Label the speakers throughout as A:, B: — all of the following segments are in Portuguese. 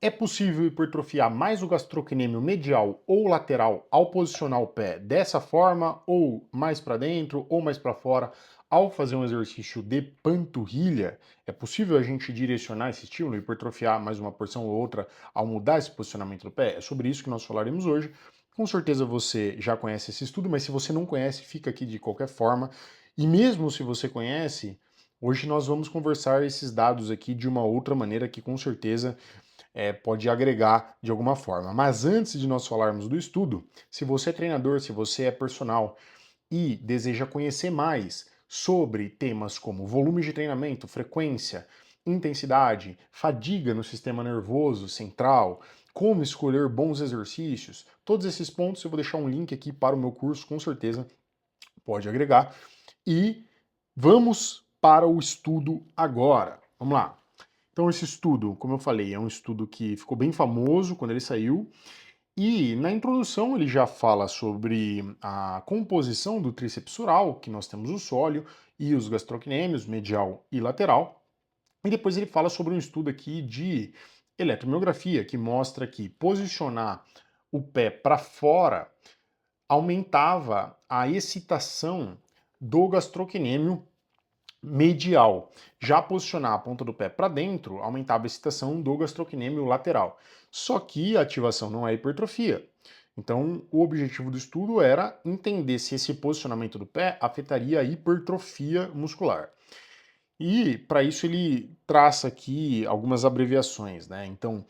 A: É possível hipertrofiar mais o gastrocnêmio medial ou lateral ao posicionar o pé dessa forma, ou mais para dentro, ou mais para fora, ao fazer um exercício de panturrilha? É possível a gente direcionar esse estímulo, hipertrofiar mais uma porção ou outra ao mudar esse posicionamento do pé? É sobre isso que nós falaremos hoje. Com certeza você já conhece esse estudo, mas se você não conhece, fica aqui de qualquer forma. E mesmo se você conhece, hoje nós vamos conversar esses dados aqui de uma outra maneira que com certeza pode agregar de alguma forma. Mas antes de nós falarmos do estudo, se você é treinador, se você é personal e deseja conhecer mais sobre temas como volume de treinamento, frequência, intensidade, fadiga no sistema nervoso central, como escolher bons exercícios, todos esses pontos eu vou deixar um link aqui para o meu curso, com certeza pode agregar. E vamos para o estudo agora. Vamos lá. Então, esse estudo, como eu falei, é um estudo que ficou bem famoso quando ele saiu, e na introdução ele já fala sobre a composição do tríceps sural, que nós temos o sóleo e os gastrocnêmios, medial e lateral, e depois ele fala sobre um estudo aqui de eletromiografia, que mostra que posicionar o pé para fora aumentava a excitação do gastrocnêmio medial. Já posicionar a ponta do pé para dentro aumentava a excitação do gastrocnêmio lateral. Só que a ativação não é hipertrofia. Então, o objetivo do estudo era entender se esse posicionamento do pé afetaria a hipertrofia muscular. E para isso ele traça aqui algumas abreviações, né? Então,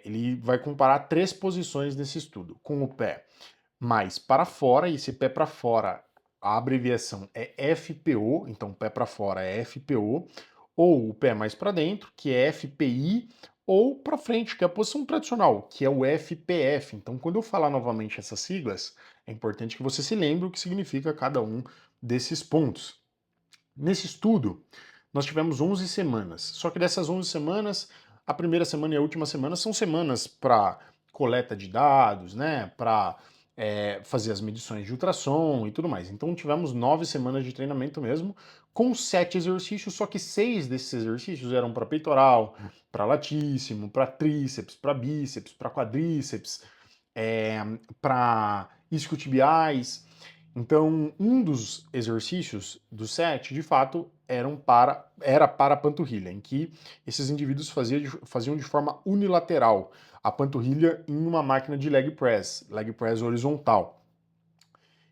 A: ele vai comparar três posições nesse estudo, com o pé mais para fora, e esse pé para fora, a abreviação é FPO, então pé para fora é FPO, ou o pé mais para dentro, que é FPI, ou para frente, que é a posição tradicional, que é o FPF. Então, quando eu falar novamente essas siglas, é importante que você se lembre o que significa cada um desses pontos. Nesse estudo, nós tivemos 11 semanas, só que dessas 11 semanas, a primeira semana e a última semana são semanas para coleta de dados, né, para fazer as medições de ultrassom e tudo mais. Então tivemos 9 semanas de treinamento mesmo, com 7 exercícios, só que 6 desses exercícios eram para peitoral, para latíssimo, para tríceps, para bíceps, para quadríceps, é, para isquiotibiais. Então, um dos exercícios dos 7, de fato, era para a panturrilha, em que esses indivíduos faziam de forma unilateral a panturrilha em uma máquina de leg press horizontal.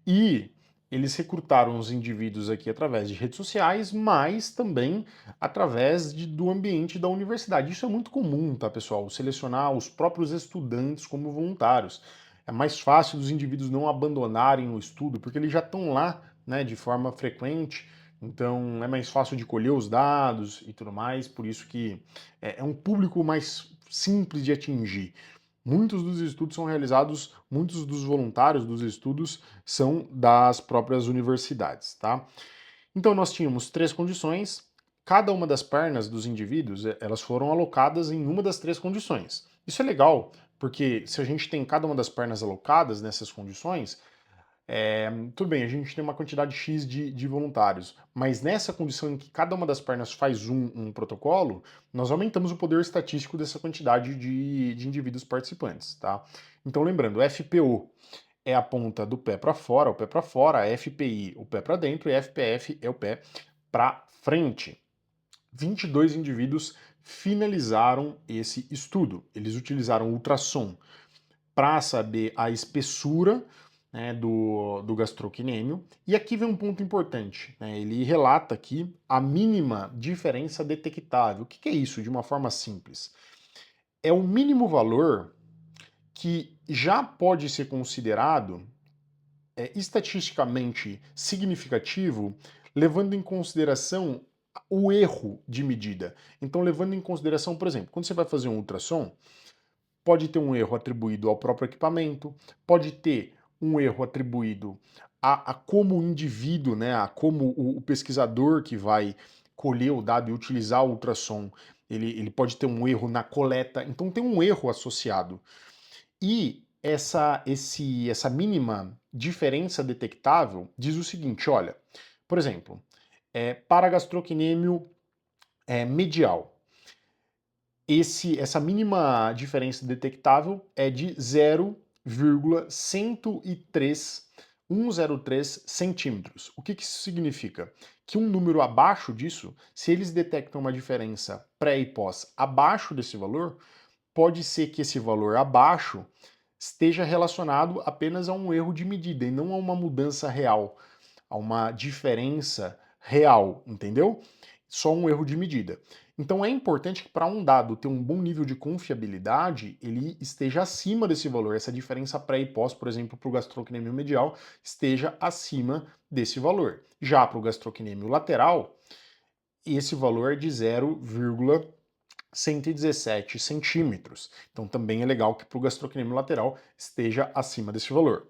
A: E eles recrutaram os indivíduos aqui através de redes sociais, mas também através do ambiente da universidade. Isso é muito comum, tá, pessoal? Selecionar os próprios estudantes como voluntários. É mais fácil dos indivíduos não abandonarem o estudo, porque eles já estão lá, né, de forma frequente, então é mais fácil de colher os dados e tudo mais, por isso que é um público mais simples de atingir. Muitos dos estudos são realizados, muitos dos voluntários dos estudos são das próprias universidades, tá? Então nós tínhamos três condições, cada uma das pernas dos indivíduos, elas foram alocadas em uma das três condições. Isso é legal, porque se a gente tem cada uma das pernas alocadas nessas condições, tudo bem, a gente tem uma quantidade X de voluntários, mas nessa condição em que cada uma das pernas faz um protocolo, nós aumentamos o poder estatístico dessa quantidade de indivíduos participantes, tá? Então, lembrando, FPO é a ponta do pé para fora, o pé para fora, FPI, o pé para dentro, e FPF é o pé para frente. 22 indivíduos finalizaram esse estudo. Eles utilizaram ultrassom para saber a espessura, né, do gastrocnêmio. E aqui vem um ponto importante, né? Ele relata aqui a mínima diferença detectável. O que é isso, de uma forma simples? É o mínimo valor que já pode ser considerado estatisticamente significativo, levando em consideração o erro de medida. Então, levando em consideração, por exemplo, quando você vai fazer um ultrassom, pode ter um erro atribuído ao próprio equipamento, pode ter um erro atribuído a como o indivíduo, né, a como o pesquisador que vai colher o dado e utilizar o ultrassom, ele pode ter um erro na coleta, então tem um erro associado. E essa mínima diferença detectável diz o seguinte, olha, por exemplo, para gastrocnêmio medial, essa mínima diferença detectável é de 0,103 centímetros. O que isso significa? Que um número abaixo disso, se eles detectam uma diferença pré e pós abaixo desse valor, pode ser que esse valor abaixo esteja relacionado apenas a um erro de medida e não a uma mudança real, a uma diferença real, entendeu? Só um erro de medida. Então é importante que para um dado ter um bom nível de confiabilidade, ele esteja acima desse valor. Essa diferença pré e pós, por exemplo, para o gastrocnêmio medial, esteja acima desse valor. Já para o gastrocnêmio lateral, esse valor é de 0,117 centímetros. Então também é legal que para o gastrocnêmio lateral esteja acima desse valor.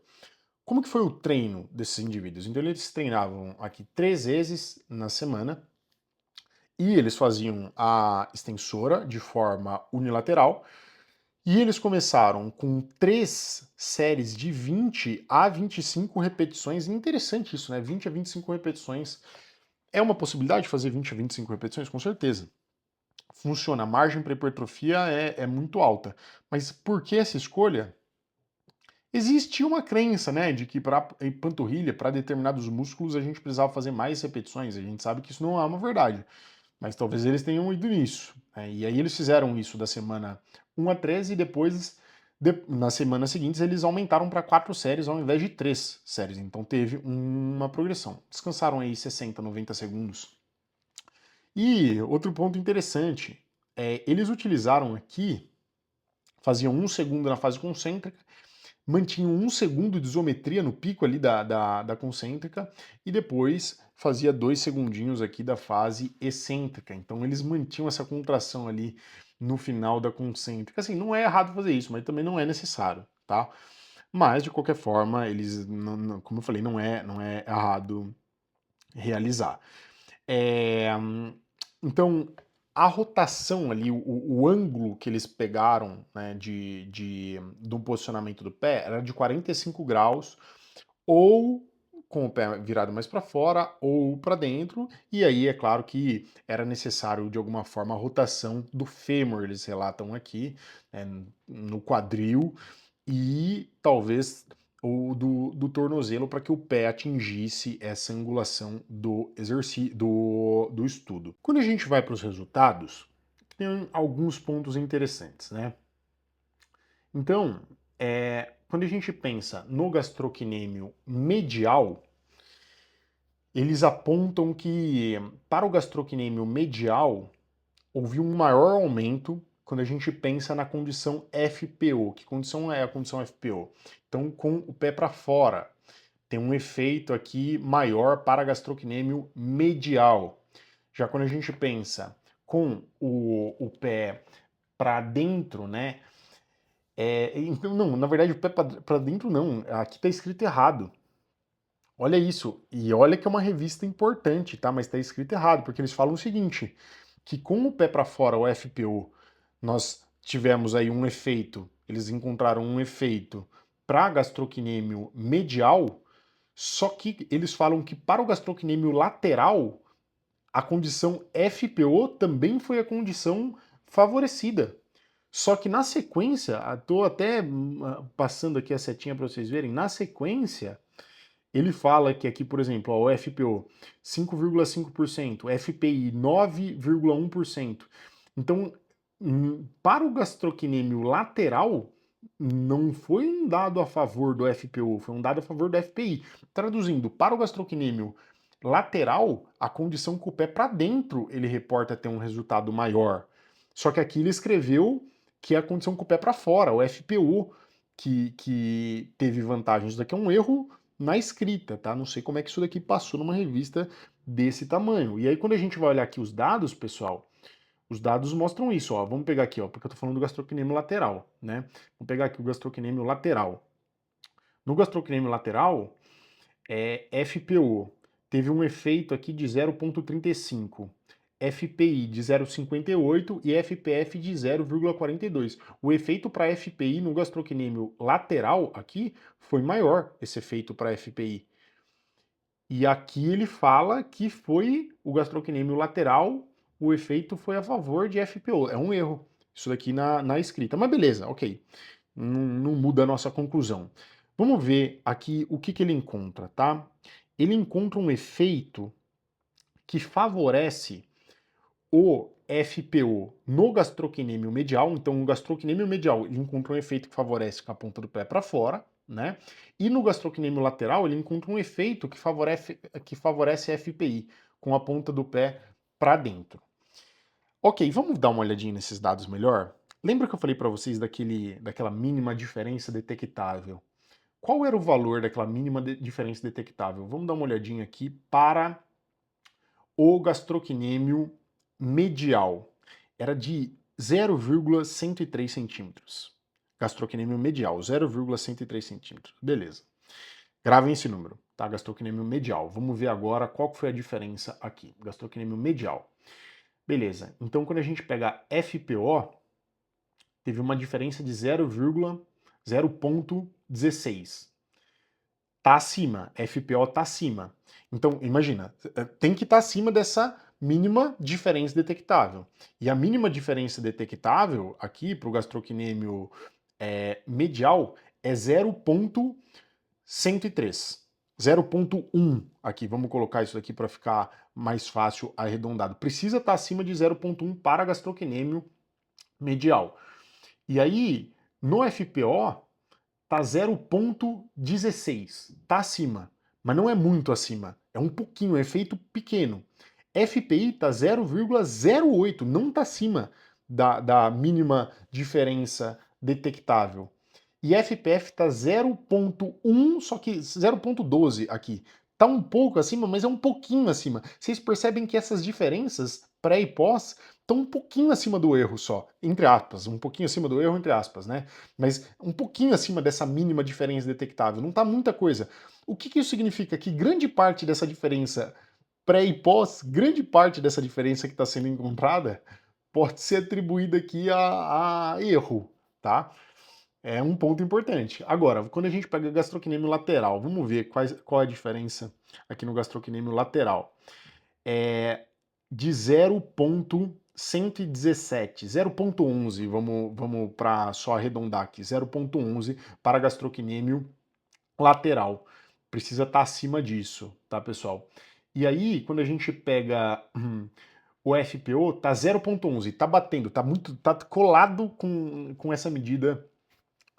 A: Como que foi o treino desses indivíduos? Então eles treinavam aqui 3 vezes na semana e eles faziam a extensora de forma unilateral e eles começaram com 3 séries de 20 a 25 repetições. Interessante isso, né? 20 a 25 repetições. É uma possibilidade de fazer 20 a 25 repetições? Com certeza. Funciona. A margem para hipertrofia é muito alta. Mas por que essa escolha? Existia uma crença, né, de que para panturrilha, para determinados músculos, a gente precisava fazer mais repetições. A gente sabe que isso não é uma verdade, mas talvez eles tenham ido nisso, né? E aí eles fizeram isso da semana 1 a 13 e depois, nas semanas seguintes, eles aumentaram para 4 séries ao invés de 3 séries. Então teve uma progressão. Descansaram aí 60, 90 segundos. E outro ponto interessante, eles utilizaram aqui, faziam 1 segundo na fase concêntrica, mantinham 1 segundo de isometria no pico ali da concêntrica e depois fazia 2 segundinhos aqui da fase excêntrica. Então eles mantinham essa contração ali no final da concêntrica. Assim, não é errado fazer isso, mas também não é necessário, tá? Mas, de qualquer forma, eles, como eu falei, não é errado realizar. É, então, a rotação ali, o ângulo que eles pegaram, né, do posicionamento do pé era de 45 graus, ou com o pé virado mais para fora ou para dentro, e aí é claro que era necessário de alguma forma a rotação do fêmur, eles relatam aqui, né, no quadril, e talvez o do tornozelo para que o pé atingisse essa angulação do exercício do estudo. Quando a gente vai para os resultados, tem alguns pontos interessantes, né? Então, quando a gente pensa no gastrocnêmio medial, eles apontam que para o gastrocnêmio medial houve um maior aumento quando a gente pensa na condição FPO. Que condição é a condição FPO? Então, com o pé para fora, tem um efeito aqui maior para gastrocnêmio medial. Já quando a gente pensa com o pé para dentro, né? Então, não, na verdade, o pé para dentro não, aqui está escrito errado. Olha isso, e olha que é uma revista importante, tá? Mas está escrito errado, porque eles falam o seguinte, que com o pé para fora, o FPO, nós tivemos aí um efeito, eles encontraram um efeito para gastrocnêmio medial, só que eles falam que para o gastrocnêmio lateral, a condição FPO também foi a condição favorecida. Só que na sequência, estou até passando aqui a setinha para vocês verem, na sequência, ele fala que aqui, por exemplo, ó, o FPO 5,5%, FPI 9,1%. Então, para o gastrocnêmio lateral, não foi um dado a favor do FPO, foi um dado a favor do FPI. Traduzindo, para o gastrocnêmio lateral, a condição com o pé para dentro, ele reporta ter um resultado maior. Só que aqui ele escreveu que é a condição com o pé para fora, o FPO, que teve vantagens. Isso daqui é um erro na escrita, tá? Não sei como é que isso daqui passou numa revista desse tamanho. E aí, quando a gente vai olhar aqui os dados, pessoal, os dados mostram isso, ó. Vamos pegar aqui, ó, porque eu tô falando do gastrocnêmio lateral, né? Vamos pegar aqui o gastrocnêmio lateral. No gastrocnêmio lateral, FPO teve um efeito aqui de 0,35, FPI de 0,58 e FPF de 0,42. O efeito para FPI no gastrocnêmio lateral aqui foi maior, esse efeito para FPI. E aqui ele fala que foi o gastrocnêmio lateral, o efeito foi a favor de FPO. É um erro. isso daqui na escrita. Mas beleza, ok. Não muda a nossa conclusão. Vamos ver aqui o que ele encontra, tá? Ele encontra um efeito que favorece o FPO no gastrocnêmio medial. Então, o gastrocnêmio medial ele encontra um efeito que favorece com a ponta do pé para fora, né? E no gastrocnêmio lateral ele encontra um efeito que favorece a FPI, com a ponta do pé para dentro. Ok, vamos dar uma olhadinha nesses dados melhor? Lembra que eu falei para vocês daquela mínima diferença detectável? Qual era o valor daquela mínima diferença detectável? Vamos dar uma olhadinha aqui para o gastrocnêmio medial. Era de 0,103 centímetros. Gastrocnêmio medial, 0,103 centímetros. Beleza. Gravem esse número, tá? Gastrocnêmio medial. Vamos ver agora qual foi a diferença aqui. Gastrocnêmio medial. Beleza. Então, quando a gente pega FPO, teve uma diferença de 0,16. Tá acima, FPO tá acima. Então, imagina, tem que estar acima dessa mínima diferença detectável. E a mínima diferença detectável aqui para o gastrocnêmio medial é 0,103. 0,1 aqui, vamos colocar isso aqui para ficar mais fácil arredondado. Precisa estar acima de 0,1 para gastrocnêmio medial. E aí, no FPO, tá 0,16, tá acima, mas não é muito acima, é um pouquinho, é efeito pequeno. FPI tá 0,08, não tá acima da mínima diferença detectável. E FPF tá 0,1, só que 0,12 aqui. Tá um pouco acima, mas é um pouquinho acima. Vocês percebem que essas diferenças pré e pós estão um pouquinho acima do erro só, entre aspas, um pouquinho acima do erro, entre aspas, né? Mas um pouquinho acima dessa mínima diferença detectável, não tá muita coisa. O que isso significa? Que grande parte dessa diferença pré e pós, grande parte dessa diferença que está sendo encontrada pode ser atribuída aqui a erro, tá? É um ponto importante. Agora, quando a gente pega gastrocnêmio lateral, vamos ver qual é a diferença aqui no gastrocnêmio lateral. É de 0,117, 0,11, vamos para só arredondar aqui, 0,11 para gastrocnêmio lateral. Precisa estar acima disso, tá, pessoal? E aí, quando a gente pega o FPO, tá 0,11, tá batendo, tá colado com essa medida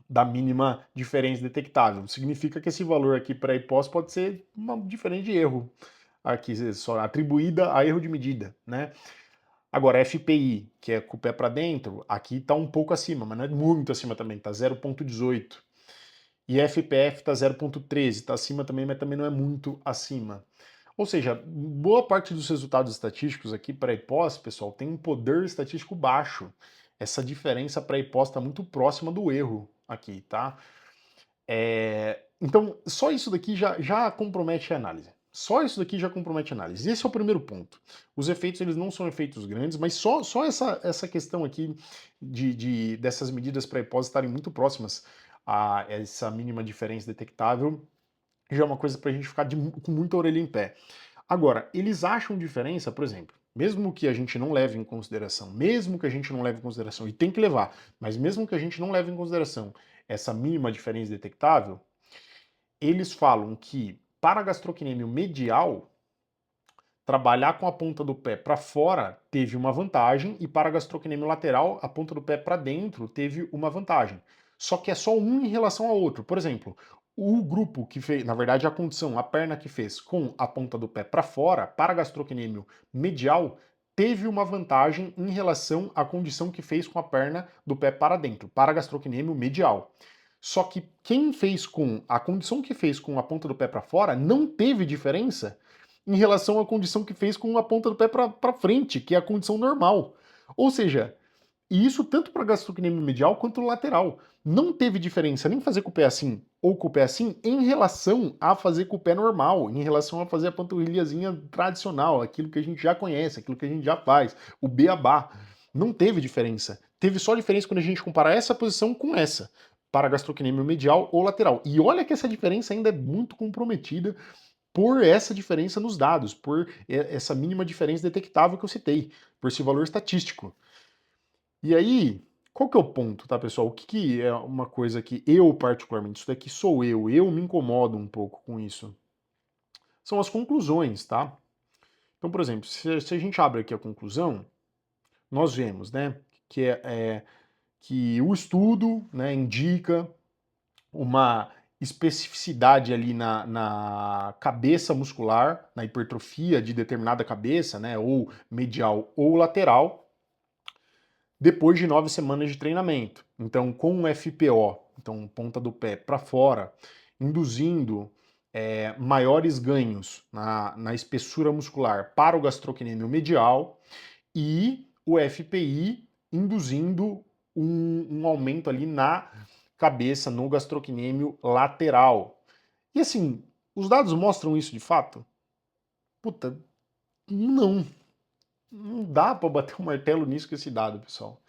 A: da mínima diferença detectável. Significa que esse valor aqui para e pós pode ser uma diferença de erro, aqui só atribuída a erro de medida, né? Agora, FPI, que é com o pé para dentro, aqui está um pouco acima, mas não é muito acima também, está 0,18. E FPF está 0,13, está acima também, mas também não é muito acima. Ou seja, boa parte dos resultados estatísticos aqui para e pós, pessoal, tem um poder estatístico baixo. Essa diferença para e pós está muito próxima do erro aqui, tá? Então, só isso daqui já compromete a análise. Só isso daqui já compromete a análise. Esse é o primeiro ponto. Os efeitos, eles não são efeitos grandes, mas só essa questão aqui dessas medidas pré-pós estarem muito próximas a essa mínima diferença detectável já é uma coisa para a gente ficar com muita orelha em pé. Agora, eles acham diferença, por exemplo, mesmo que a gente não leve em consideração, mesmo que a gente não leve em consideração, e tem que levar, mas mesmo que a gente não leve em consideração essa mínima diferença detectável, eles falam que para gastrocnêmio medial, trabalhar com a ponta do pé para fora teve uma vantagem e para gastrocnêmio lateral, a ponta do pé para dentro teve uma vantagem. Só que é só um em relação ao outro. Por exemplo, o grupo que fez, na verdade a condição, a perna que fez com a ponta do pé para fora, para gastrocnêmio medial, teve uma vantagem em relação à condição que fez com a perna do pé para dentro, para gastrocnêmio medial. Só que quem fez com a condição que fez com a ponta do pé para fora não teve diferença em relação à condição que fez com a ponta do pé para frente, que é a condição normal. Ou seja, e isso tanto para gastrocnêmio medial quanto lateral. Não teve diferença nem fazer com o pé assim ou com o pé assim em relação a fazer com o pé normal, em relação a fazer a panturrilhazinha tradicional, aquilo que a gente já conhece, aquilo que a gente já faz, o beabá. Não teve diferença. Teve só diferença quando a gente compara essa posição com essa, para gastrocnêmio medial ou lateral. E olha que essa diferença ainda é muito comprometida por essa diferença nos dados, por essa mínima diferença detectável que eu citei, por esse valor estatístico. E aí, qual que é o ponto, tá, pessoal? O que que é uma coisa que eu particularmente, isso daqui sou eu me incomodo um pouco com isso. São as conclusões, tá? Então, por exemplo, se a gente abre aqui a conclusão, nós vemos, né, que que o estudo, né, indica uma especificidade ali na cabeça muscular, na hipertrofia de determinada cabeça, né, ou medial ou lateral, depois de 9 semanas de treinamento. Então, com o FPO, então ponta do pé para fora, induzindo maiores ganhos na espessura muscular para o gastrocnêmio medial e o FPI induzindo um aumento ali na cabeça, no gastrocnêmio lateral. E assim, os dados mostram isso de fato? Puta, não. Não dá para bater o martelo nisso com esse dado, pessoal.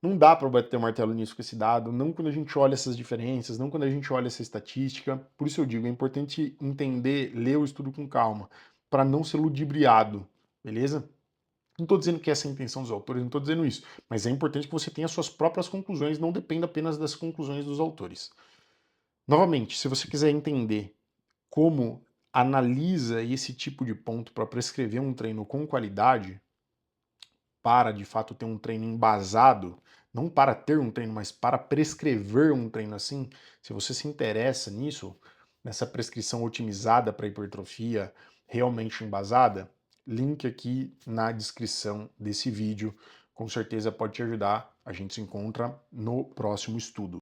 A: Não dá para bater o martelo nisso com esse dado, não quando a gente olha essas diferenças, não quando a gente olha essa estatística. Por isso eu digo, é importante entender, ler o estudo com calma, para não ser ludibriado, beleza? Não estou dizendo que essa é a intenção dos autores, não estou dizendo isso, mas é importante que você tenha suas próprias conclusões, não dependa apenas das conclusões dos autores. Novamente, se você quiser entender como analisa esse tipo de ponto para prescrever um treino com qualidade, para de fato ter um treino embasado, não para ter um treino, mas para prescrever um treino assim, se você se interessa nisso, nessa prescrição otimizada para hipertrofia, realmente embasada, link aqui na descrição desse vídeo, com certeza pode te ajudar. A gente se encontra no próximo estudo.